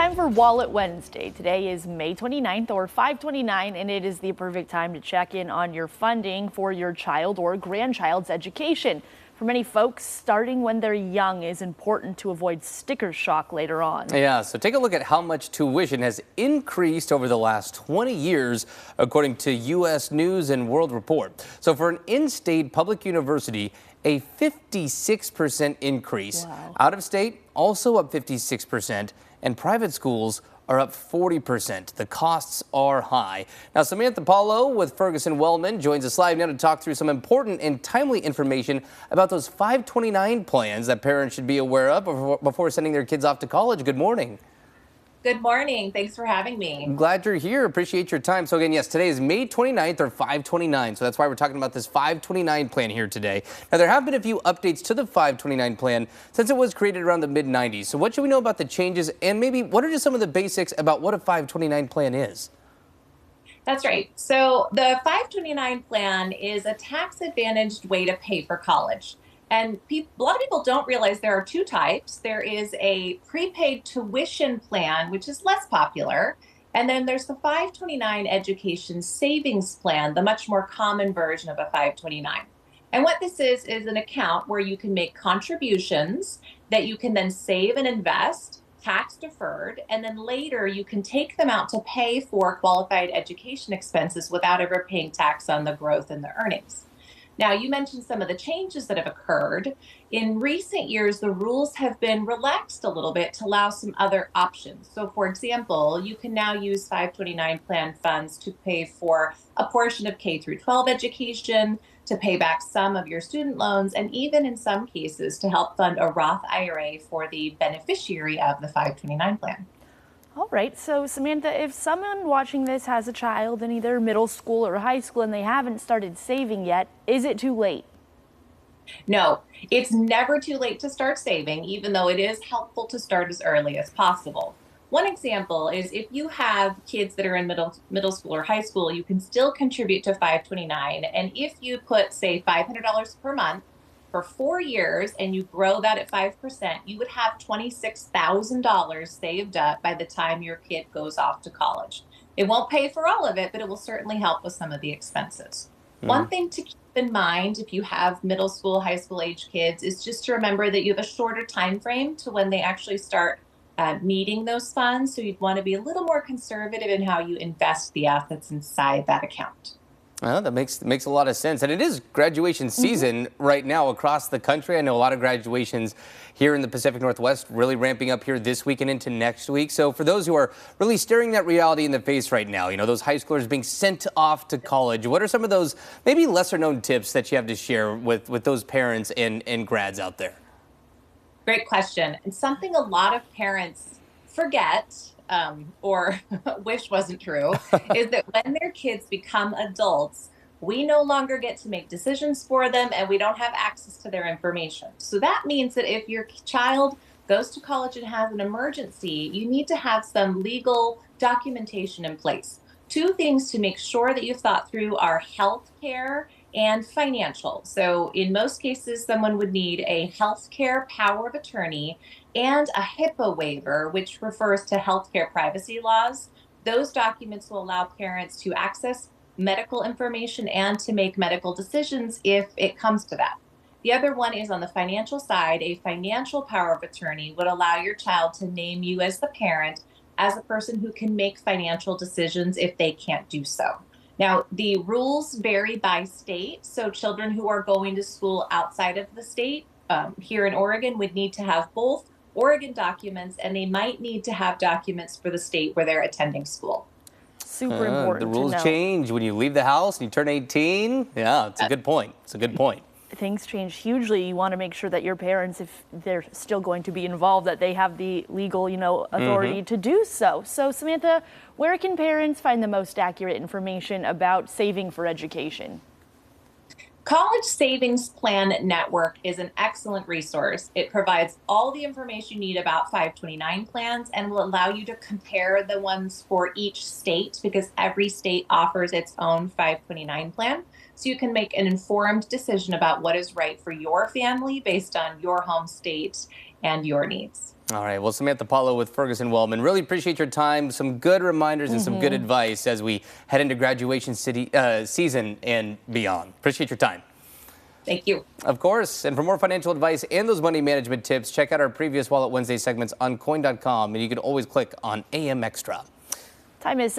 time for Wallet Wednesday. Today is May 29th or 5/29, and it is the perfect time to check in on your funding for your child or grandchild's education. For many folks, starting when they're young is important to avoid sticker shock later on. Yeah, so take a look at how much tuition has increased over the last 20 years, according to U.S. News and World Report. So for an in-state public university, a 56% increase. Wow. Out of state, also up 56%, and private schools are up 40%. The costs are high. Now, Samantha Paulo with Ferguson Wellman joins us live now to talk through some important and timely information about those 529 plans that parents should be aware of before sending their kids off to college. Good morning. Good morning. Thanks for having me. I'm glad you're here. Appreciate your time. So again, yes, today is May 29th or 529. So that's why we're talking about this 529 plan here today. Now, there have been a few updates to the 529 plan since it was created around the mid-90s. So what should we know about the changes, and maybe what are just some of the basics about what a 529 plan is? That's right. So the 529 plan is a tax-advantaged way to pay for college. And a lot of people don't realize there are two types. There is a prepaid tuition plan, which is less popular. And then there's the 529 education savings plan, the much more common version of a 529. And what this is an account where you can make contributions that you can then save and invest, tax deferred, and then later you can take them out to pay for qualified education expenses without ever paying tax on the growth in the earnings. Now, you mentioned some of the changes that have occurred. In recent years, the rules have been relaxed a little bit to allow some other options. So, for example, you can now use 529 plan funds to pay for a portion of K through 12 education, to pay back some of your student loans, and even in some cases to help fund a Roth IRA for the beneficiary of the 529 plan. All right, so Samantha, if someone watching this has a child in either middle school or high school and they haven't started saving yet, is it too late? No, it's never too late to start saving, even though it is helpful to start as early as possible. One example is if you have kids that are in middle school or high school, you can still contribute to 529. And if you put, say, $500 per month for 4 years and you grow that at 5%, you would have $26,000 saved up by the time your kid goes off to college. It won't pay for all of it, but it will certainly help with some of the expenses. One thing to keep in mind if you have middle school, high school age kids is just to remember that you have a shorter time frame to when they actually start needing those funds. So you'd want to be a little more conservative in how you invest the assets inside that account. Well, that makes a lot of sense. And it is graduation season right now across the country. I know a lot of graduations here in the Pacific Northwest really ramping up here this week and into next week. So for those who are really staring that reality in the face right now, you know, those high schoolers being sent off to college, what are some of those maybe lesser known tips that you have to share with those parents and grads out there? Great question. And something a lot of parents forget or wish wasn't true is that when their kids become adults, we no longer get to make decisions for them and we don't have access to their information. So that means that if your child goes to college and has an emergency, you need to have some legal documentation in place. Two things to make sure that you've thought through are health care and financial. So in most cases, someone would need a healthcare power of attorney and a HIPAA waiver, which refers to healthcare privacy laws. Those documents will allow parents to access medical information and to make medical decisions if it comes to that. The other one is on the financial side. A financial power of attorney would allow your child to name you as the parent, as a person who can make financial decisions if they can't do so. Now, the rules vary by state, so children who are going to school outside of the state, here in Oregon, would need to have both Oregon documents, and they might need to have documents for the state where they're attending school. Super important. The rules change when you leave the house and you turn 18. Yeah, it's a good point. It's a good point. Things change hugely. You want to make sure that your parents, if they're still going to be involved, that they have the legal, authority to do so. So, Samantha, where can parents find the most accurate information about saving for education? College Savings Plan Network is an excellent resource. It provides all the information you need about 529 plans and will allow you to compare the ones for each state because every state offers its own 529 plan. So you can make an informed decision about what is right for your family based on your home state and your needs. All right. Well, Samantha Paulo with Ferguson Wellman. Really appreciate your time. Some good reminders and some good advice as we head into graduation season and beyond. Appreciate your time. Thank you. Of course. And for more financial advice and those money management tips, check out our previous Wallet Wednesday segments on KOIN.com. And you can always click on AM Extra. Time is